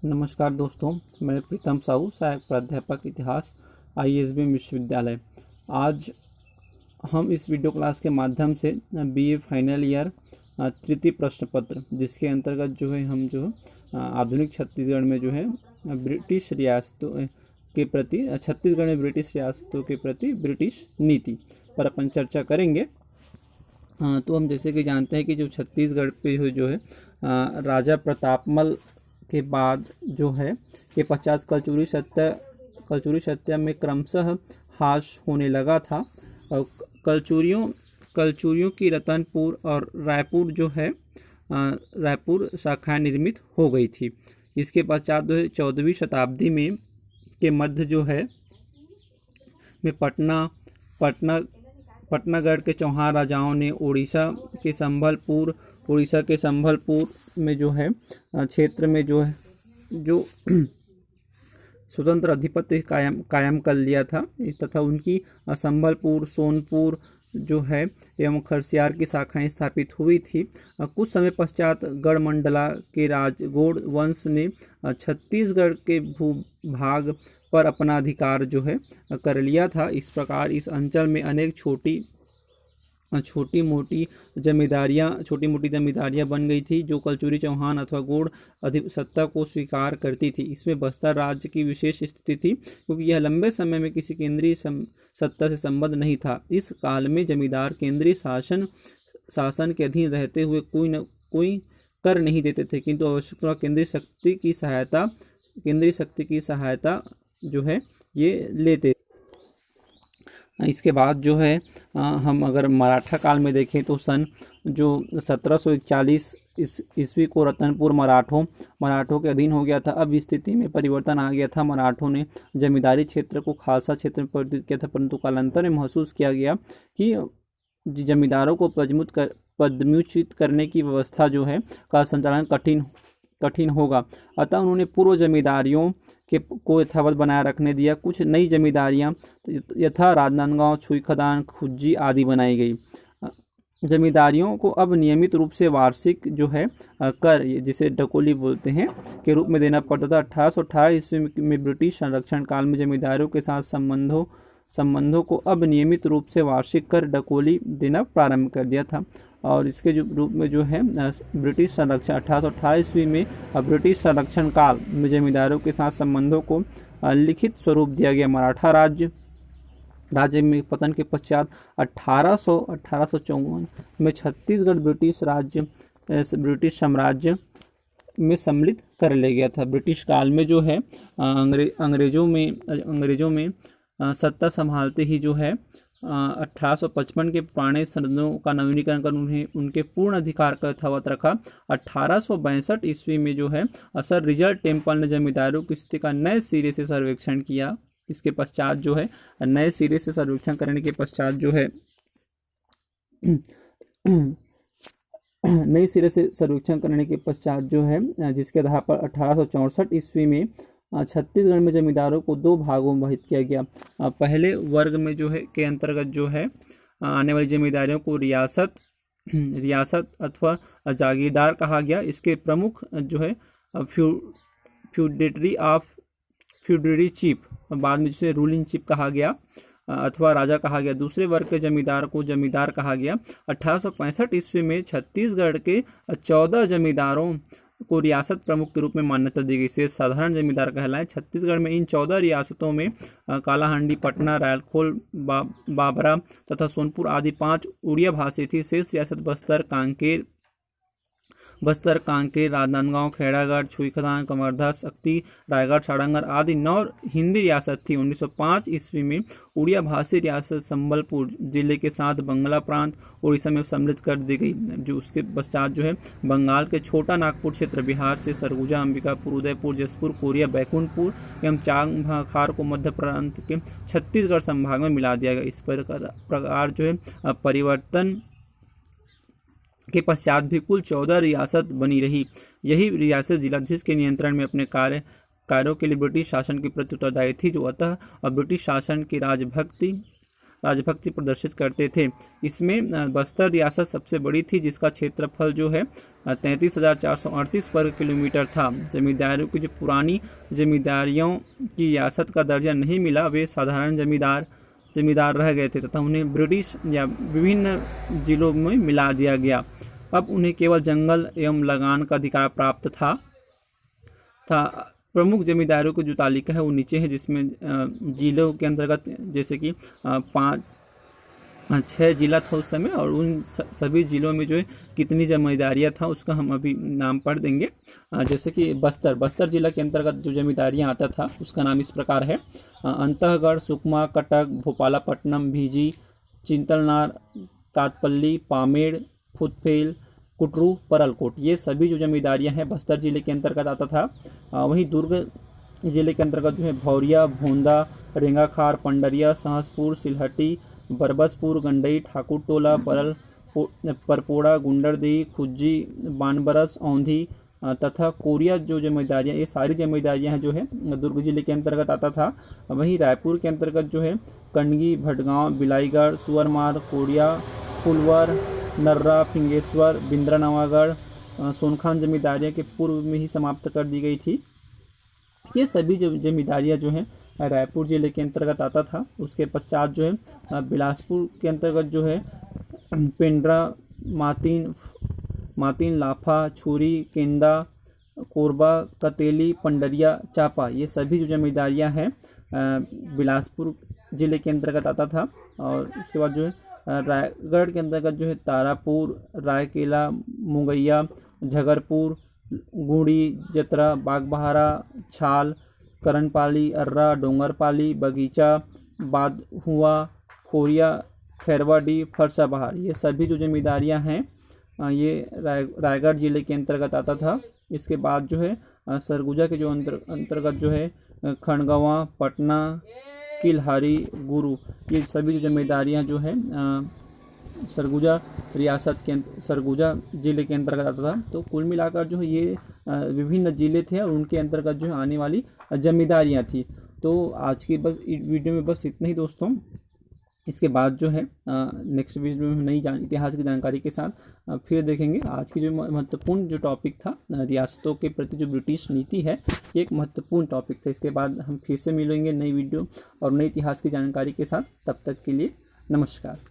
नमस्कार दोस्तों, मैं प्रीतम साहू, सहायक प्राध्यापक इतिहास, ISB विश्वविद्यालय। आज हम इस वीडियो क्लास के माध्यम से BA फाइनल ईयर तृतीय प्रश्न पत्र, जिसके अंतर्गत हम आधुनिक छत्तीसगढ़ में ब्रिटिश रियासतों के प्रति छत्तीसगढ़ में ब्रिटिश रियासतों के प्रति ब्रिटिश नीति पर अपन चर्चा करेंगे। तो हम जैसे कि जानते हैं कि जो छत्तीसगढ़ पे राजा प्रतापमल के बाद के पश्चात कलचुरी सत्या में क्रमशः ह्रास होने लगा था। और कलचुरियों की रतनपुर और रायपुर शाखाएं निर्मित हो गई थी। इसके पश्चात 14वीं शताब्दी में के मध्य में पटनागढ़ के चौहान राजाओं ने उड़ीसा के संबलपुर में क्षेत्र में स्वतंत्र अधिपत्य कायम कर लिया था, तथा उनकी संबलपुर, सोनपुर एवं खरसियार की शाखाएं स्थापित हुई थी। कुछ समय पश्चात गढ़मंडला के राजगौड़ वंश ने छत्तीसगढ़ के भूभाग पर अपना अधिकार कर लिया था। इस प्रकार इस अंचल में अनेक छोटी मोटी जमींदारियां बन गई थी, जो कलचुरी, चौहान अथवा गौड़ सत्ता को स्वीकार करती थी। इसमें बस्तर राज्य की विशेष स्थिति थी, क्योंकि यह लंबे समय में किसी केंद्रीय सत्ता से संबद्ध नहीं था। इस काल में जमींदार केंद्रीय शासन के अधीन रहते हुए कोई कर नहीं देते थे, किंतु आवश्यकता केंद्रीय शक्ति की सहायता ये लेते। इसके बाद हम अगर मराठा काल में देखें तो सन 1741 ईस्वी को रतनपुर मराठों के अधीन हो गया था। अब इस स्थिति में परिवर्तन आ गया था। मराठों ने जमींदारी क्षेत्र को खालसा क्षेत्र में परिवर्तित किया था, परंतु कालांतर में महसूस किया गया कि जमींदारों को पदम्युचित करने की व्यवस्था का संचालन कठिन होगा। अतः उन्होंने पूर्व जमींदारियों को यथावत बनाए रखने दिया। कुछ नई जमींदारियां यथा राजनांदगांव, छुईखदान, खुज्जी आदि बनाई गई। जमींदारियों को अब नियमित रूप से वार्षिक कर, जिसे डकोली बोलते हैं, के रूप में देना पड़ता था। 1818 ईस्वी में ब्रिटिश संरक्षण काल में जमींदारों के साथ संबंधों को अब नियमित रूप से वार्षिक कर डकोली देना प्रारंभ कर दिया था। और इसके रूप में ब्रिटिश संरक्षण 1818 ईस्वी में ब्रिटिश संरक्षण काल में जमींदारों के साथ संबंधों को लिखित स्वरूप दिया गया। मराठा राज्य में पतन के पश्चात 1854 में छत्तीसगढ़ ब्रिटिश साम्राज्य में सम्मिलित कर लिया गया था। ब्रिटिश काल में अंग्रेजों में सत्ता संभालते ही 1855 के पुराने संविधानों का नवीनीकरण कर उन्हें उनके पूर्ण अधिकार का यथावत रखा। 1862 ईस्वी में सर रिचर्ड टेम्पल ने जमींदारों की स्थिति का नए सिरे से सर्वेक्षण किया। इसके पश्चात नए सिरे से सर्वेक्षण करने के पश्चात जिसके आधार पर 1864 ईस्वी में छत्तीसगढ़ में जमींदारों को दो भागों में विभाजित किया गया। पहले वर्ग में के अंतर्गत आने वाली जमींदारियों को रियासत अथवा जागीरदार कहा गया। इसके प्रमुख फ्यूडेटरी चीफ, बाद में रूलिंग चीफ कहा गया अथवा राजा कहा गया। दूसरे वर्ग के जमींदार को जमींदार कहा गया। 1865 ईस्वी में छत्तीसगढ़ के 14 जमींदारों को रियासत प्रमुख के रूप में मान्यता दी गई। से साधारण जमींदार कहलाए। छत्तीसगढ़ में इन 14 रियासतों में कालाहांडी, पटना, रायलखोल, बाबरा तथा सोनपुर आदि 5 उड़िया भाषी थी। शेष रियासत बस्तर, कांकेर, राजनांदगांव, खेड़ागढ़, छुईखदान, कवर्धा, शक्ति, रायगढ़, सारंगढ़ आदि 9 हिंदी रियासत थी। 1905 ईस्वी में उड़िया भाषी रियासत संबलपुर जिले के साथ बंगला प्रांत उड़ीसा में सम्मिलित कर दी गई। उसके पश्चात बंगाल के छोटा नागपुर क्षेत्र, बिहार से सरगुजा, अंबिकापुर, उदयपुर, जसपुर, कोरिया, बैकुंठपुर एवं चांगखार को मध्य प्रांत के छत्तीसगढ़ संभाग में मिला दिया गया। इस प्रकार परिवर्तन के पश्चात भी कुल 14 रियासत बनी रही। यही रियासत जिलाधीश के नियंत्रण में अपने कार्यों के लिए ब्रिटिश शासन के प्रति उत्तरदायी थी, जो अतः ब्रिटिश शासन की राजभक्ति राजभक्ति प्रदर्शित करते थे। इसमें बस्तर रियासत सबसे बड़ी थी, जिसका क्षेत्रफल जो है 33,438 वर्ग किलोमीटर था। जमींदारों की जो पुरानी जमींदारियों की रियासत का दर्जा नहीं मिला, वे साधारण जमींदार रह गए थे तथा उन्हें ब्रिटिश या विभिन्न जिलों में मिला दिया गया। अब उन्हें केवल जंगल एवं लगान का अधिकार प्राप्त था। प्रमुख जमींदारों की जो तालिका है वो नीचे है, जिसमें जिलों के अंतर्गत जैसे कि 6 जिला था उस समय, और उन सभी जिलों में जो है कितनी जमींदारियाँ था उसका हम अभी नाम पढ़ देंगे। जैसे कि बस्तर जिला के अंतर्गत जो जमींदारियाँ आता था उसका नाम इस प्रकार है: अंतःगढ़, सुकमा, कटक, भोपालपट्टनम, भीजी, चिंतलनार, कातपल्ली, पामेड़, फुतफेल, कुटरू, परलकोट, ये सभी जो जमींदारियां हैं बस्तर जिले के अंतर्गत आता था। वहीं दुर्ग जिले के अंतर्गत जो है भौरिया, भोंदा, रेंगाखार, पंडरिया, सहसपुर, सिलहटी, बरबसपुर, गंडई, ठाकुर टोला, परपोड़ा, गुंडरदेही, खुज्जी, बानबरस, औंधी तथा कोरिया जो जमींदारियाँ, ये सारी जमींदारियाँ जो है दुर्ग जिले के अंतर्गत आता था। वहीं रायपुर के अंतर्गत जो है कंडगी, भटगांव, बिलाईगढ़, सुअरमार, कोरिया, फुलवर, नर्रा, फिंगेश्वर, बिंद्रा नवागढ़, सोनखान जमींदारियाँ के पूर्व में ही समाप्त कर दी गई थी। ये सभी जमींदारियाँ जो हैं रायपुर जिले के अंतर्गत आता था। उसके पश्चात जो है बिलासपुर के अंतर्गत जो है पेंड्रा, मातीन, लाफा, छुरी, केंदा, कोरबा, कतेली, पंडरिया, चापा, ये सभी जो जमींदारियाँ हैं बिलासपुर जिले के अंतर्गत आता था। और उसके बाद जो है रायगढ़ के अंतर्गत जो है तारापुर, रायकेला, मुगैया, झगरपुर, गुड़ी, जतरा, बागबहारा, छाल, करनपाली, अर्रा, डोंगरपाली, बगीचा, बादहुआ, खोरिया, खैरवाडी, फरसाबहार, ये सभी जो जमींदारियां हैं ये रायगढ़ जिले के अंतर्गत आता था। इसके बाद जो है सरगुजा के जो अंतर्गत जो है खंडगवां, पटना, किलहारी, गुरु, ये सभी जो जमींदारियाँ जो है सरगुजा जिले के अंतर्गत आता था। तो कुल मिलाकर जो है ये विभिन्न जिले थे और उनके अंतर्गत जो है आने वाली जमींदारियाँ थी। तो आज की बस वीडियो में बस इतना ही दोस्तों। इसके बाद जो है नेक्स्ट वीडियो में नई इतिहास की जानकारी के साथ फिर देखेंगे। आज की जो महत्वपूर्ण जो टॉपिक था रियासतों के प्रति जो ब्रिटिश नीति है, ये एक महत्वपूर्ण टॉपिक था। इसके बाद हम फिर से मिलेंगे नई वीडियो और नई इतिहास की जानकारी के साथ। तब तक के लिए नमस्कार।